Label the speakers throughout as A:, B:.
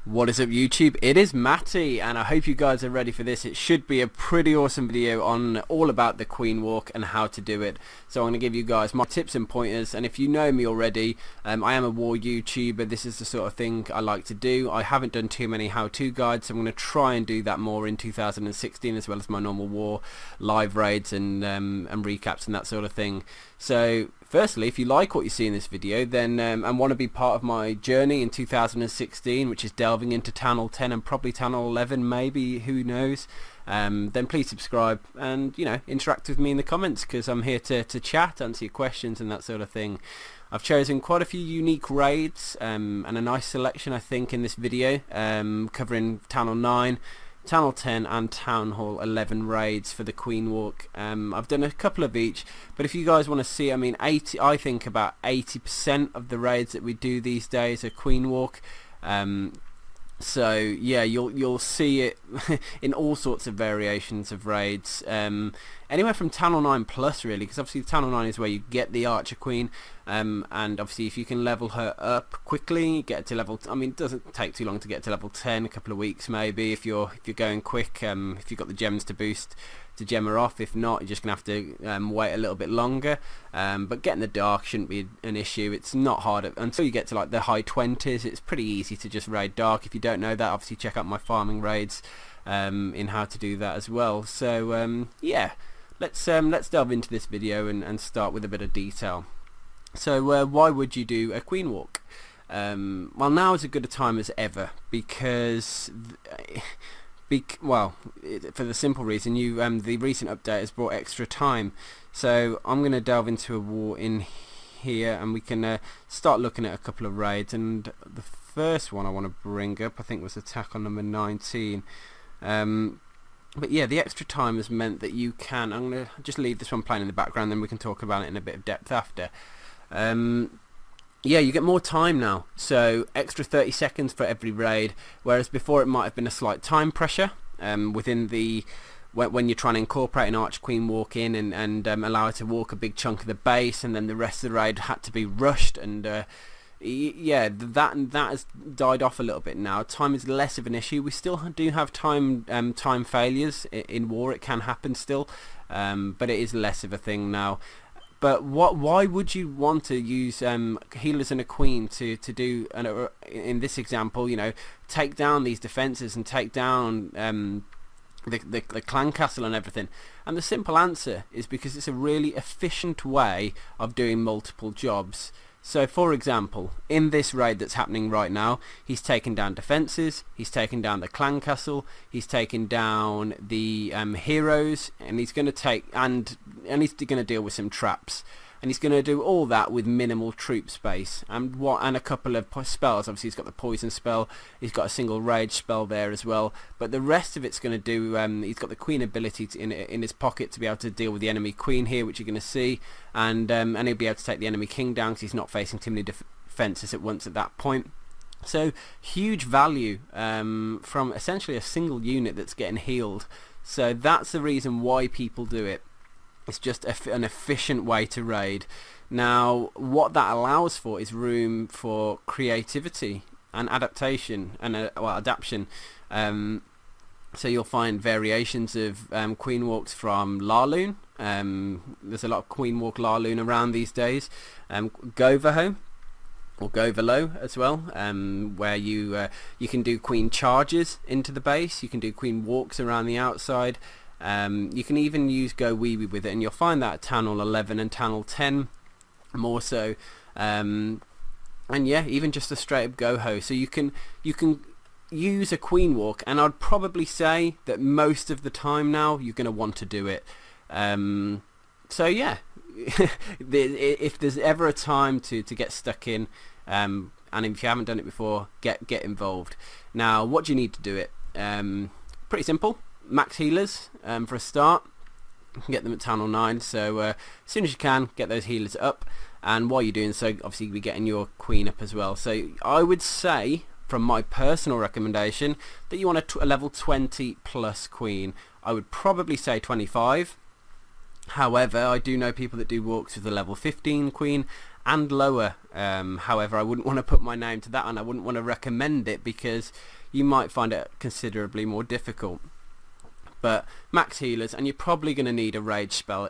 A: What is up YouTube? It is Matty and I hope you guys are ready for this. It should be a pretty awesome video on all about the Queen Walk and how to do it. So I'm going to give you guys my tips and pointers, and if you know me already, I am a war YouTuber. This is the sort of thing I like to do. I haven't done too many how-to guides, so I'm going to try and do that more in 2016, as well as my normal war live raids and recaps and that sort of thing. So firstly, if you like what you see in this video, then and want to be part of my journey in 2016, which is delving into Channel 10 and probably Channel 11, maybe, who knows, then please subscribe and, you know, interact with me in the comments, because I'm here to chat, answer your questions and that sort of thing. I've chosen quite a few unique raids and a nice selection, I think, in this video, covering Channel 9, Channel 10 and Town Hall 11 raids for the Queen Walk. I've done a couple of each, but if you guys want to see, I mean, I think about 80% of the raids that we do these days are Queen Walk. So yeah, you'll see it in all sorts of variations of raids, anywhere from Channel 9 plus, really, because obviously Channel 9 is where you get the Archer Queen, and obviously if you can level her up quickly, get to level, I mean, it doesn't take too long to get to level 10, a couple of weeks maybe if you're going quick, if you've got the gems to boost to gem her off. If not, you're just gonna have to wait a little bit longer, but getting the dark shouldn't be an issue. It's not hard until you get to like the high 20s. It's pretty easy to just raid dark. If you don't know that, obviously check out my farming raids in how to do that as well. So yeah, let's delve into this video and start with a bit of detail. So why would you do a Queen Walk? Well, now is as good a time as ever, because well, for the simple reason the recent update has brought extra time. So I'm going to delve into a war in here, and we can start looking at a couple of raids. And the first one I want to bring up, I think, was attack on number 19. But yeah, the extra time has meant that you can, I'm going to just leave this one playing in the background, then we can talk about it in a bit of depth after. Yeah, you get more time now, so extra 30 seconds for every raid, whereas before it might have been a slight time pressure within the when you're trying to incorporate an Archer Queen Walk in and allow her to walk a big chunk of the base, and then the rest of the raid had to be rushed, and yeah, that has died off a little bit now. Time is less of an issue. We still do have time failures in war. It can happen still, but it is less of a thing now. But why would you want to use healers and a queen to do, in this example, you know, take down these defenses and take down the clan castle and everything? And the simple answer is because it's a really efficient way of doing multiple jobs. So for example, in this raid that's happening right now, he's taken down defences, he's taken down the clan castle, he's taken down the heroes, and he's going to take and he's going to deal with some traps, and he's going to do all that with minimal troop space and a couple of spells. Obviously he's got the poison spell, he's got a single rage spell there as well, but the rest of it's going to do, he's got the queen ability in his pocket to be able to deal with the enemy queen here, which you're going to see, and he'll be able to take the enemy king down because he's not facing too many defenses at once at that point. So huge value from essentially a single unit that's getting healed. So that's the reason why people do it. It's just an efficient way to raid. Now, what that allows for is room for creativity and adaptation and adaptation. So you'll find variations of Queen Walks from Laloon. There's a lot of Queen Walk Laloon around these days. GoVaHo or GoVaHo as well, where you can do Queen charges into the base. You can do Queen walks around the outside. You can even use GoWeWe with it, and you'll find that at Channel 11 and Channel 10 more so, and yeah, even just a straight up GoHo. So you can use a Queen Walk, and I'd probably say that most of the time now you're going to want to do it. So yeah, if there's ever a time to get stuck in, and if you haven't done it before, get involved. Now, what do you need to do it? Pretty simple. Max healers for a start. You can get them at Channel 9, so as soon as you can, get those healers up, and while you're doing so, obviously you'll be getting your queen up as well. So I would say, from my personal recommendation, that you want a level 20 plus queen. I would probably say 25. However, I do know people that do walks with a level 15 queen and lower. However, I wouldn't want to put my name to that, and I wouldn't want to recommend it because you might find it considerably more difficult. But max healers, and you're probably going to need a rage spell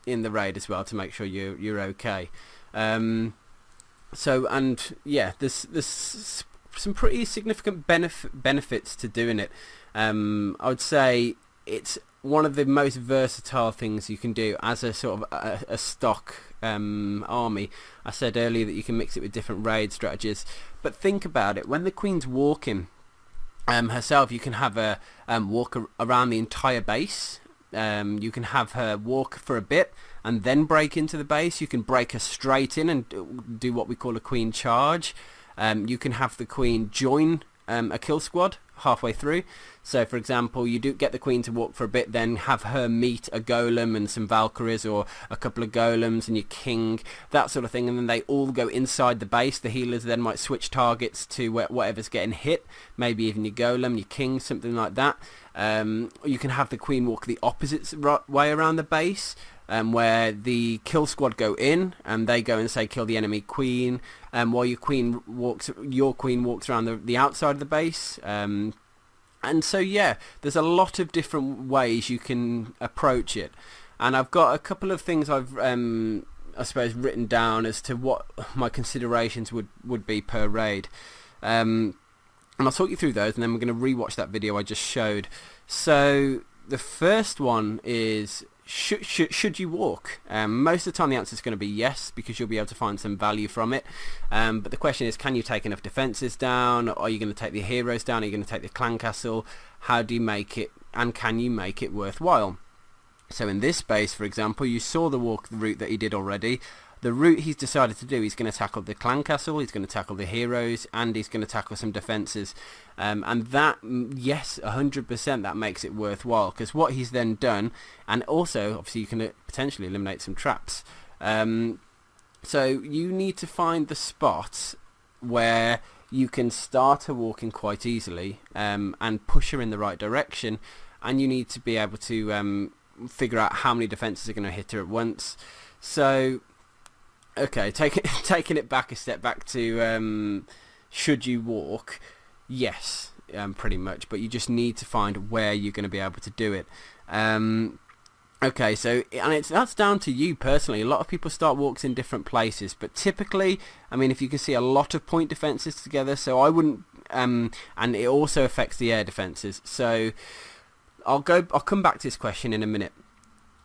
A: in the raid as well to make sure you're okay. So, and yeah, there's some pretty significant benefits to doing it. I would say it's one of the most versatile things you can do as a sort of a stock army. I said earlier that you can mix it with different raid strategies, but think about it. When the queen's walking herself, you can have her walk around the entire base. You can have her walk for a bit and then break into the base. You can break her straight in and do what we call a queen charge. You can have the queen join a kill squad halfway through. So for example, you do get the queen to walk for a bit, then have her meet a golem and some Valkyries or a couple of golems and your king, that sort of thing, and then they all go inside the base. The healers then might switch targets to whatever's getting hit, maybe even your golem, your king, something like that. You can have the queen walk the opposite way around the base, where the kill squad go in and they go and say kill the enemy queen, while your queen walks around the outside of the base. And so yeah, there's a lot of different ways you can approach it, and I've got a couple of things I've I suppose written down as to what my considerations would be per raid, and I'll talk you through those, and then we're going to rewatch that video I just showed. So the first one is, should you walk? Most of the time the answer is going to be yes, because you'll be able to find some value from it. But the question is, can you take enough defences down? Are you going to take the heroes down? Are you going to take the clan castle? How do you make it, and can you make it worthwhile? So in this base, for example, you saw the route that he did already. The route he's decided to do, he's going to tackle the clan castle, he's going to tackle the heroes, and he's going to tackle some defences. And that, yes, 100%, that makes it worthwhile, because what he's then done, and also, obviously, you can potentially eliminate some traps. So you need to find the spots where you can start her walking quite easily, and push her in the right direction, and you need to be able to figure out how many defences are going to hit her at once. So, okay, taking it back a step back to should you walk? Yes, pretty much, but you just need to find where you're going to be able to do it. Okay, so, and that's down to you personally. A lot of people start walks in different places, but typically, I mean, if you can see a lot of point defences together, so I wouldn't, and it also affects the air defences. So I'll come back to this question in a minute.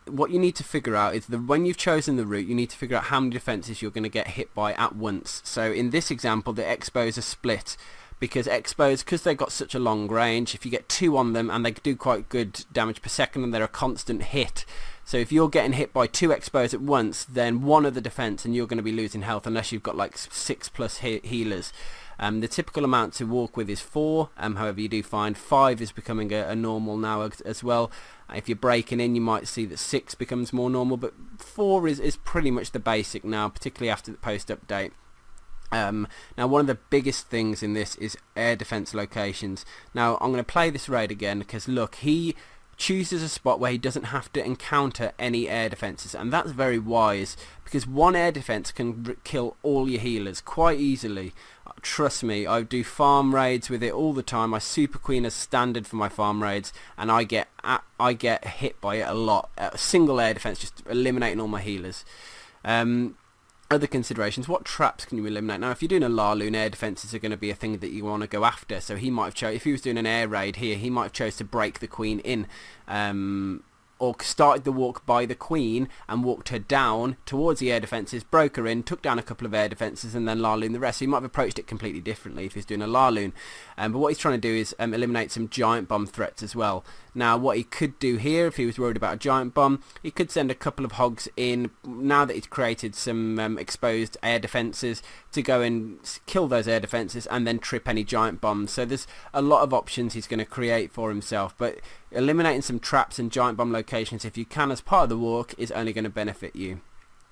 A: What you need to figure out is when you've chosen the route, you need to figure out how many defences you're going to get hit by at once. So in this example, the Expos are split, because they've got such a long range, if you get 2 on them, and they do quite good damage per second, and they're a constant hit. So if you're getting hit by 2 Expos at once, then one of the defense, and you're going to be losing health unless you've got like 6 plus healers. The typical amount to walk with is 4, however you do find 5 is becoming a normal now as well. If you're breaking in, you might see that 6 becomes more normal, but 4 is pretty much the basic now, particularly after the post update. Now one of the biggest things in this is air defense locations. Now I'm going to play this raid again, because look, he chooses a spot where he doesn't have to encounter any air defenses, and that's very wise, because one air defense can kill all your healers quite easily. Trust me, I do farm raids with it all the time. I super queen as standard for my farm raids, and I get hit by it a lot. A single air defense just eliminating all my healers. Other considerations, what traps can you eliminate? Now if you're doing a Laloon, air defences are going to be a thing that you want to go after, so he might have if he was doing an air raid here, he might have chose to break the queen in, or started the walk by the queen and walked her down towards the air defences, broke her in, took down a couple of air defences, and then Laloon the rest. So he might have approached it completely differently if he's doing a Laloon. But what he's trying to do is eliminate some giant bomb threats as well. Now what he could do here, if he was worried about a giant bomb, he could send a couple of hogs in, now that he's created some exposed air defences, to go and kill those air defences and then trip any giant bombs. So there's a lot of options he's going to create for himself, but eliminating some traps and giant bomb locations if you can as part of the walk is only going to benefit you.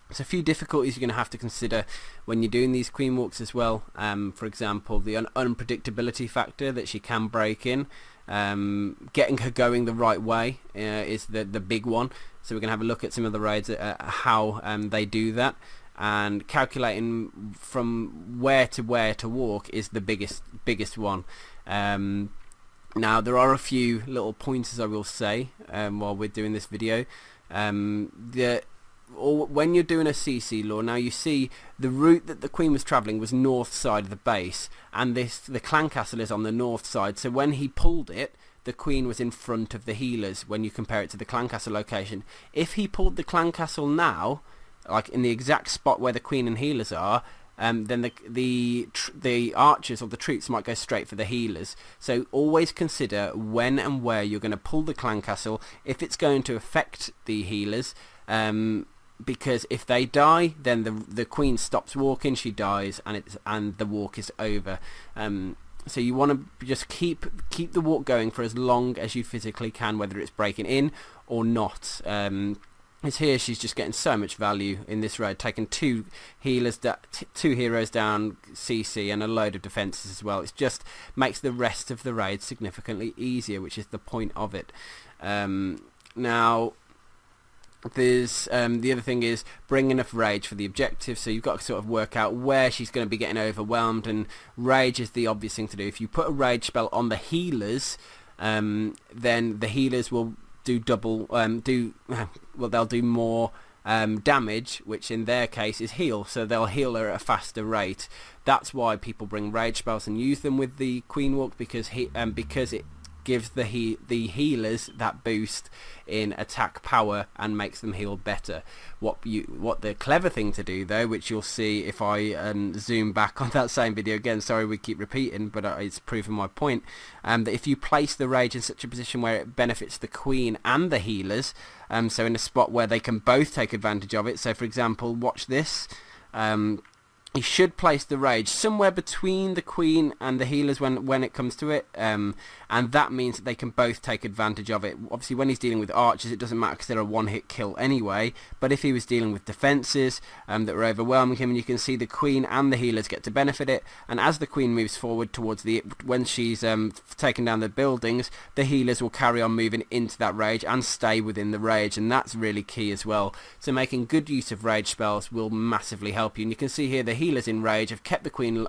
A: There's a few difficulties you're going to have to consider when you're doing these queen walks as well. For example, the unpredictability factor that she can break in. Getting her going the right way is the big one. So we're going to have a look at some of the raids, how they do that. and calculating from where to walk is the biggest one. Now there are a few little pointers I will say while we're doing this video. When you're doing a CC lure, now you see the route that the Queen was travelling was north side of the base, and the clan castle is on the north side. So when he pulled it, the Queen was in front of the healers when you compare it to the clan castle location. If he pulled the clan castle now, like in the exact spot where the Queen and healers are, then the archers or the troops might go straight for the healers. So always consider when and where you're going to pull the clan castle, if it's going to affect the healers, because if they die, then the Queen stops walking, she dies, and the walk is over. So you want to just keep the walk going for as long as you physically can, whether it's breaking in or not. As here, she's just getting so much value in this raid, taking two heroes down, CC, and a load of defences as well. It just makes the rest of the raid significantly easier, which is the point of it. Now, there's the other thing is bring enough rage for the objective, so you've got to sort of work out where she's going to be getting overwhelmed, and rage is the obvious thing to do. If you put a rage spell on the healers, then the healers will do they'll do more damage, which in their case is heal, so they'll heal her at a faster rate. That's why people bring rage spells and use them with the Queen Walk, because it gives the healers that boost in attack power and makes them heal better. What the clever thing to do though, which you'll see if I zoom back on that same video again, sorry we keep repeating, but it's proven my point, that if you place the rage in such a position where it benefits the Queen and the healers, so in a spot where they can both take advantage of it, so for example, watch this, you should place the rage somewhere between the Queen and the healers when it comes to it, and that means that they can both take advantage of it. Obviously when he's dealing with archers it doesn't matter because they're a one-hit kill anyway, but if he was dealing with defences that were overwhelming him, and you can see the Queen and the healers get to benefit it, and as the Queen moves forward towards when she's taken down the buildings, the healers will carry on moving into that rage and stay within the rage, and that's really key as well. So making good use of rage spells will massively help you, and you can see here the healers in rage have kept the Queen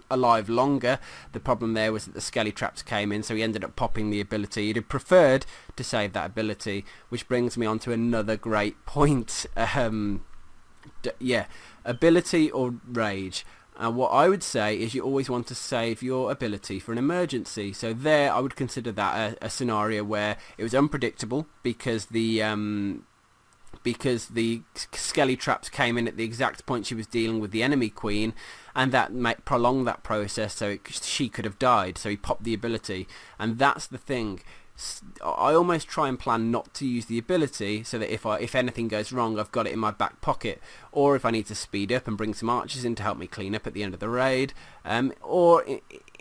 A: alive longer. The problem there was that the skelly traps came in, so he ended up popping the ability. He'd have preferred to save that ability, which brings me on to another great point. Ability or rage. What I would say is you always want to save your ability for an emergency. So there I would consider that a scenario where it was unpredictable because the skelly traps came in at the exact point she was dealing with the enemy Queen, and that might prolong that process, so she could have died, so he popped the ability. And that's the thing, I almost try and plan not to use the ability, so that if anything goes wrong I've got it in my back pocket, or if I need to speed up and bring some archers in to help me clean up at the end of the raid, or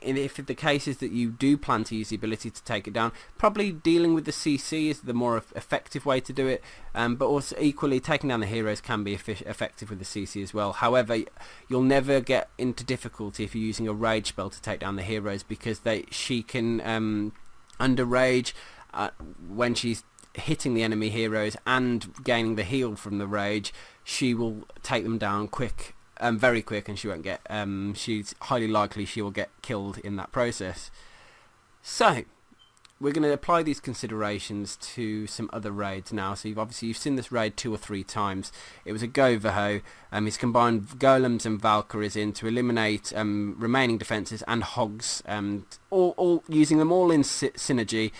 A: if the case is that you do plan to use the ability to take it down, probably dealing with the CC is the more effective way to do it, but also equally taking down the heroes can be effective with the CC as well. However, you'll never get into difficulty if you're using a rage spell to take down the heroes, because she can under rage, when she's hitting the enemy heroes and gaining the heal from the rage, she will take them down quick, very quick, and she won't get she's highly likely she will get killed in that process. So we're going to apply these considerations to some other raids now. So you've seen this raid 2 or 3 times. It was a GoVaHo. He's combined golems and Valkyries in to eliminate remaining defences and hogs, all using them all in synergy.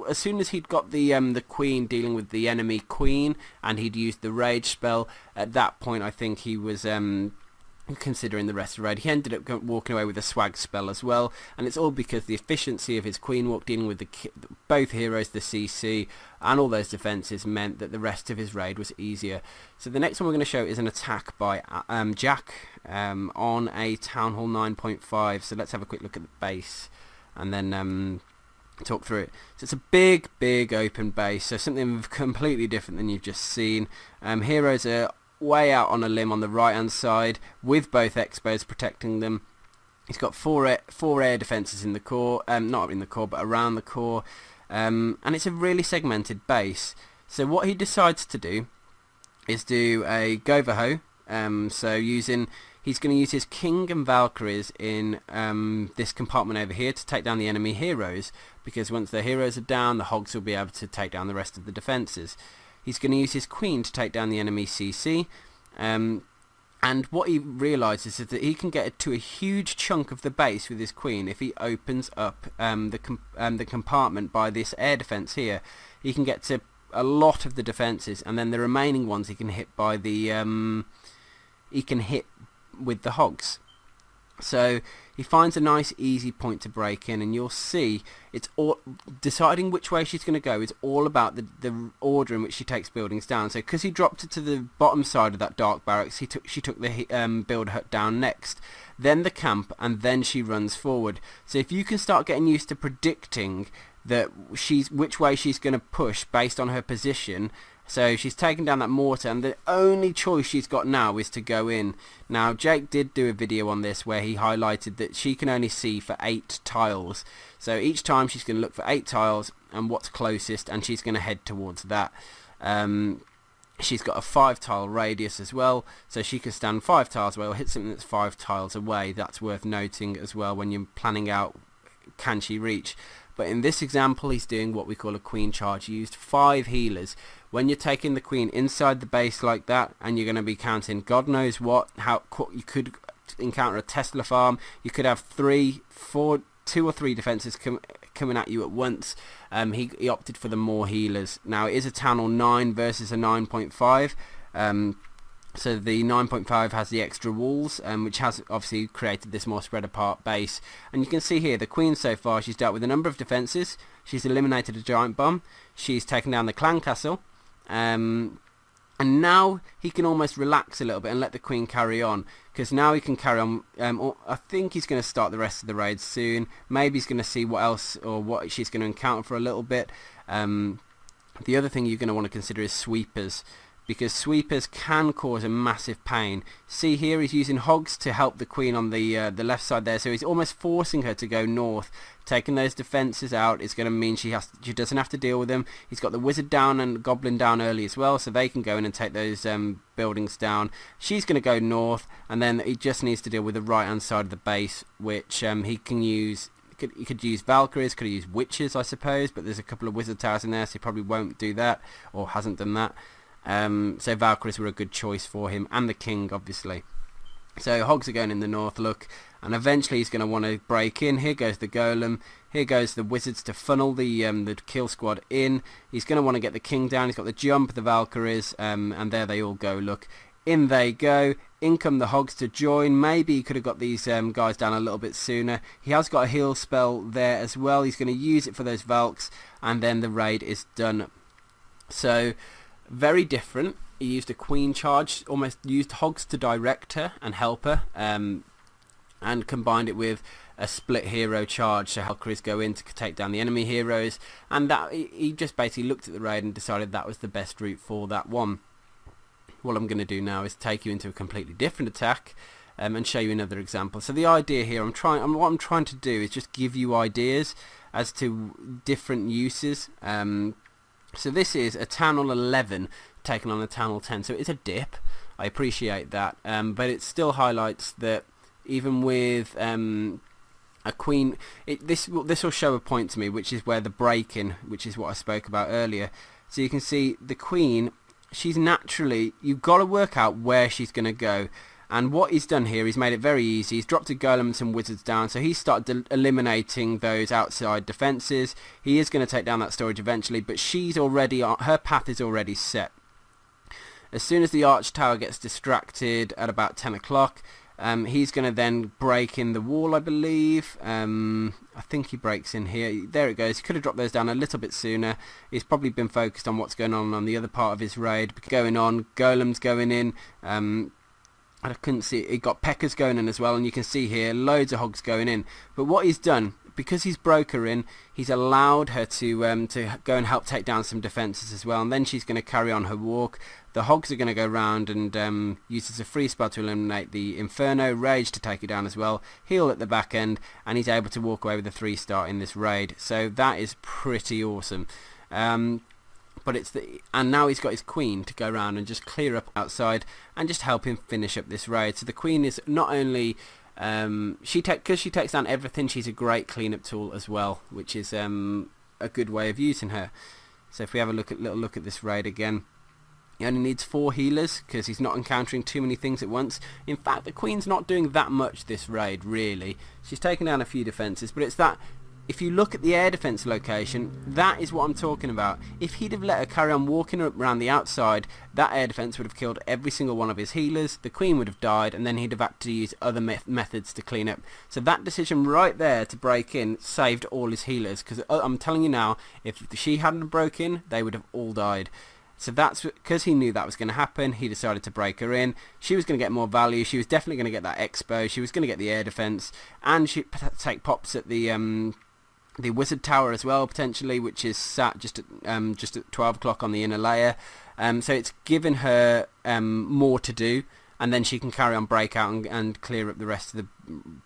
A: As soon as he'd got the Queen dealing with the enemy Queen, and he'd used the rage spell, at that point I think he was considering the rest of the raid. He ended up walking away with a swag spell as well, and it's all because the efficiency of his Queen Walk dealing with both heroes, the CC and all those defences, meant that the rest of his raid was easier. So the next one we're going to show is an attack by Jack on a Town Hall 9.5. so let's have a quick look at the base and then talk through it. So it's a big open base, so something completely different than you've just seen. Heroes are way out on a limb on the right hand side with both expos protecting them. He's got four air defences in the core, not in the core but around the core, and it's a really segmented base. So what he decides to do is do a GoVaHo. So he's going to use his King and Valkyries in this compartment over here to take down the enemy heroes, because once the heroes are down, the Hogs will be able to take down the rest of the defences. He's going to use his Queen to take down the enemy CC, and what he realises is that he can get to a huge chunk of the base with his Queen if he opens up the compartment by this air defence here. He can get to a lot of the defences, and then the remaining ones he can hit by the he can hit with the Hogs. So he finds a nice easy point to break in, and you'll see it's all deciding which way she's going to go is all about the order in which she takes buildings down. So because he dropped it to the bottom side of that dark barracks, she took the builder hut down next, then the camp, and then she runs forward. So if you can start getting used to predicting that which way she's going to push based on her position. So she's taken down that mortar, and the only choice she's got now is to go in. Now Jake did do a video on this where he highlighted that she can only see for 8 tiles. So each time she's going to look for 8 tiles and what's closest, and she's going to head towards that. She's got a 5 tile radius as well, so she can stand 5 tiles away or hit something that's 5 tiles away. That's worth noting as well when you're planning out can she reach. But in this example, he's doing what we call a queen charge. He used 5 healers. When you're taking the queen inside the base like that, and you're going to be counting God knows what, how you could encounter a Tesla farm, you could have 2 or 3 defenses coming at you at once. He opted for the more healers. Now it is a Town Hall 9 versus a 9.5. So the 9.5 has the extra walls, which has obviously created this more spread apart base. And you can see here the queen so far, she's dealt with a number of defences. She's eliminated a giant bomb. She's taken down the clan castle. And now he can almost relax a little bit and let the queen carry on, because now he can carry on. I think he's going to start the rest of the raid soon. Maybe he's going to see what else or what she's going to encounter for a little bit. The other thing you're going to want to consider is sweepers, because sweepers can cause a massive pain. See here, he's using Hogs to help the queen on the left side there, so he's almost forcing her to go north. Taking those defences out is going to mean she doesn't have to deal with them. He's got the wizard down and goblin down early as well, so they can go in and take those buildings down. She's going to go north, and then he just needs to deal with the right hand side of the base, which he can use. He could use Valkyries, could use witches I suppose, but there's a couple of wizard towers in there, so he probably won't do that, or hasn't done that. So Valkyries were a good choice for him, and the king obviously. So Hogs are going in the north, look, and eventually he's going to want to break in. Here goes the golem, here goes the wizards to funnel the kill squad in. He's going to want to get the king down. He's got the jump, the Valkyries, and there they all go, look. In they go, in come the Hogs to join. Maybe he could have got these guys down a little bit sooner. He has got a heal spell there as well. He's going to use it for those Valks, and then the raid is done. So very different. He used a queen charge, almost used Hogs to direct her and help her, and combined it with a split hero charge, so Valkyries go in to take down the enemy heroes, and that he just basically looked at the raid and decided that was the best route for that one. What I'm going to do now is take you into a completely different attack, and show you another example. So the idea here, what I'm trying to do is just give you ideas as to different uses. So this is a Town Hall 11 taken on a Town Hall 10, so it's a dip. I appreciate that, but it still highlights that even with a queen, this will show a point to me, which is where the break-in, which is what I spoke about earlier. So you can see the queen, she's naturally, you've got to work out where she's going to go. And what he's done here, he's made it very easy. He's dropped a golem and some wizards down, so he's started eliminating those outside defences. He is going to take down that storage eventually, but her path is already set. As soon as the arch tower gets distracted at about 10 o'clock, he's going to then break in the wall, I believe. I think he breaks in here. There it goes. He could have dropped those down a little bit sooner. He's probably been focused on what's going on the other part of his raid. Going on, golems going in. I couldn't see, he got Peckers going in as well, and you can see here loads of Hogs going in. But what he's done, because he's broke her in, he's allowed her to go and help take down some defences as well, and then she's going to carry on her walk. The Hogs are going to go round and use as a free spell to eliminate the Inferno, Rage to take it down as well, heal at the back end, and he's able to walk away with a 3-star in this raid. So that is pretty awesome. But and now he's got his queen to go around and just clear up outside and just help him finish up this raid. So the queen is not only because she takes down everything, she's a great cleanup tool as well, which is a good way of using her. So if we have a little look at this raid again, he only needs 4 healers because he's not encountering too many things at once. In fact, the queen's not doing that much this raid, really. She's taken down a few defences, but it's that, if you look at the air defence location, that is what I'm talking about. If he'd have let her carry on walking around the outside, that air defence would have killed every single one of his healers, the queen would have died, and then he'd have had to use other methods to clean up. So that decision right there to break in saved all his healers, because I'm telling you now, if she hadn't broke in, they would have all died. So that's because he knew that was going to happen. He decided to break her in. She was going to get more value. She was definitely going to get that expo. She was going to get the air defence, and she'd take pops at the wizard tower as well, potentially, which is sat just at 12 o'clock on the inner layer. So it's given her more to do, and then she can carry on breakout and clear up the rest of the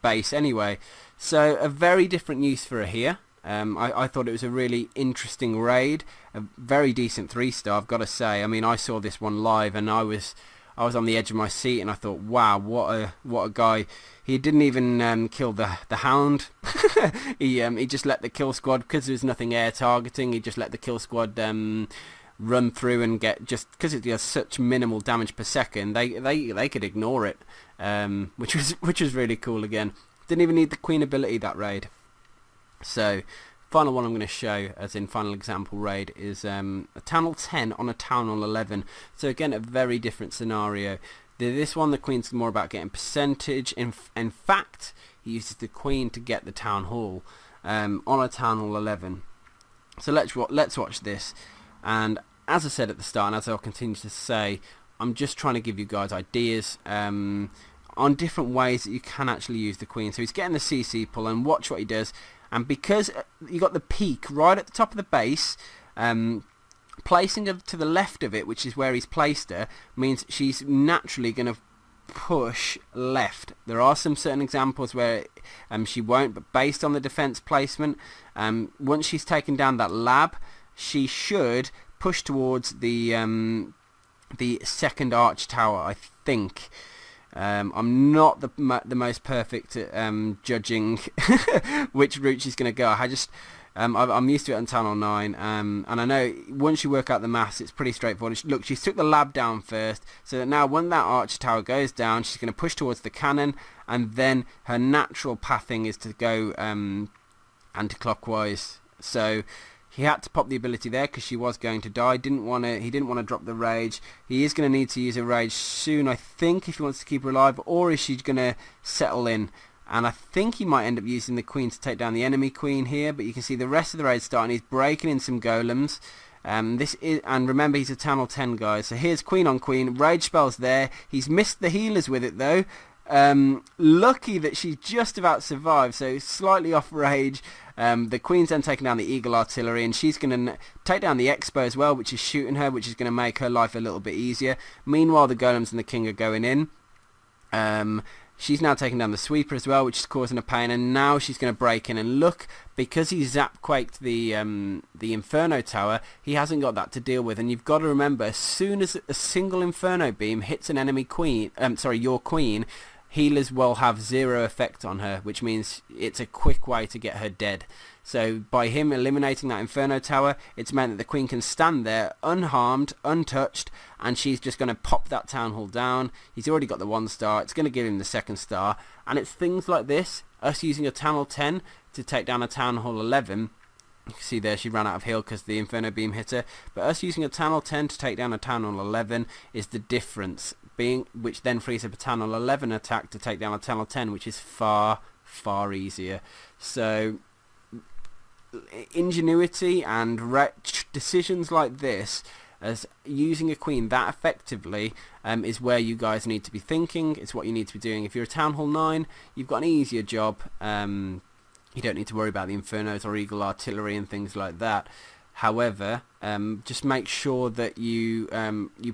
A: base anyway. So a very different use for her here. I thought it was a really interesting raid, a very decent 3-star, I've got to say. I mean, I saw this one live and I was on the edge of my seat, and I thought, wow, what a guy. He didn't even kill the hound. he just let the kill squad, because there was nothing air targeting, he just let the kill squad run through and get, just because it does such minimal damage per second, they could ignore it, which was really cool again. Didn't even need the queen ability, that raid. So, final one I'm going to show, as in final example raid, is a Town Hall 10 on a Town Hall 11. So again, a very different scenario. This one, the queen's more about getting percentage. In fact, he uses the queen to get the Town Hall on a Town Hall 11. So let's watch this. And as I said at the start, and as I'll continue to say, I'm just trying to give you guys ideas on different ways that you can actually use the queen. So he's getting the CC pull, and watch what he does. And because you got the peak right at the top of the base, placing her to the left of it, which is where he's placed her, means she's naturally going to push left. There are some certain examples where she won't, but based on the defense placement, once she's taken down that lab, she should push towards the second arch tower, I think. I'm not the most perfect at judging which route she's going to go. I'm used to it on Town Hall 9, and I know once you work out the maths, it's pretty straightforward. Look, she's took the lab down first, so that now when that archer tower goes down, she's going to push towards the cannon, and then her natural pathing is to go anti-clockwise. So he had to pop the ability there because she was going to die. He didn't want to drop the rage. He is going to need to use a rage soon, I think, if he wants to keep her alive, or is she going to settle in? And I think he might end up using the queen to take down the enemy queen here, but you can see the rest of the raid starting. He's breaking in some golems. And remember, he's a Town Hall 10 guy. So here's queen on queen. Rage spell's there. He's missed the healers with it though. Lucky that she just about survived, so slightly off rage. The queen's then taking down the eagle artillery, and she's going to take down the expo as well, which is shooting her, which is going to make her life a little bit easier. Meanwhile, the golems and the king are going in. She's now taking down the sweeper as well, which is causing a pain, and now she's going to break in. And look, because he zap-quaked the Inferno tower, he hasn't got that to deal with. And you've got to remember, as soon as a single Inferno beam hits an enemy queen, your queen, healers will have zero effect on her, which means it's a quick way to get her dead. So by him eliminating that Inferno tower, it's meant that the queen can stand there unharmed, untouched, and she's just going to pop that town hall down. He's already got the 1 star. It's going to give him the 2nd star. And it's things like this, us using a Town Hall 10 to take down a Town Hall 11. You can see there she ran out of heal because the Inferno beam hit her. But us using a Town Hall 10 to take down a Town Hall 11 is the difference, which then frees up a Town Hall 11 attack to take down a Town Hall 10, which is far, far easier. So ingenuity and decisions like this, as using a queen that effectively, is where you guys need to be thinking. It's what you need to be doing. If you're a Town Hall 9, you've got an easier job. You don't need to worry about the Infernos or Eagle Artillery and things like that. However, just make sure that you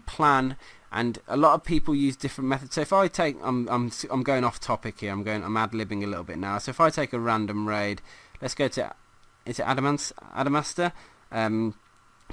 A: plan. And a lot of people use different methods. So if I take, I'm going off topic here. I'm ad-libbing a little bit now. So if I take a random raid, let's go to, is it Adamaster?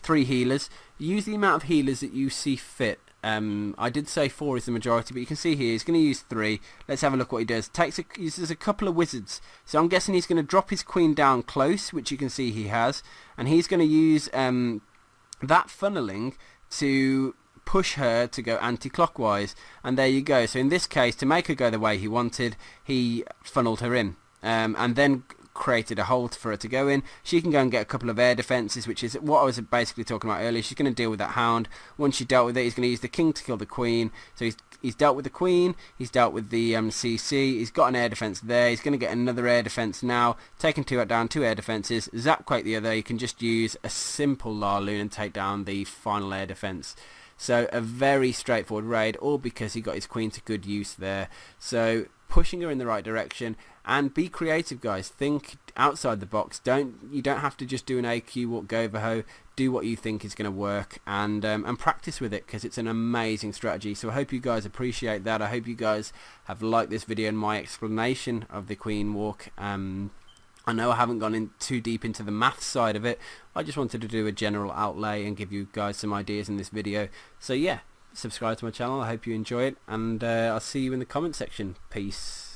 A: 3 healers. Use the amount of healers that you see fit. I did say 4 is the majority, but you can see here he's going to use 3. Let's have a look what he does. Uses a couple of wizards, so I'm guessing he's going to drop his queen down close, which you can see he has, and he's going to use that funneling to push her to go anti-clockwise, and there you go. So in this case, to make her go the way he wanted, he funneled her in, and then created a hole for her to go in. She can go and get a couple of air defences, which is what I was basically talking about earlier. She's going to deal with that hound. Once she dealt with it, he's going to use the king to kill the queen. So he's dealt with the queen, he's dealt with the CC, he's got an air defence there, he's going to get another air defence now, taking 2 down, 2 air defences, zap quake the other. You can just use a simple Laloon and take down the final air defence. So a very straightforward raid, all because he got his queen to good use there. So pushing her in the right direction, and be creative, guys. Think outside the box. You don't have to just do an AQ or GoVaHo. Do what you think is going to work, and practice with it, because it's an amazing strategy. So I hope you guys appreciate that. I hope you guys have liked this video and my explanation of the queen walk. I know I haven't gone in too deep into the math side of it. I just wanted to do a general outlay and give you guys some ideas in this video. So yeah, subscribe to my channel. I hope you enjoy it, and I'll see you in the comment section. Peace.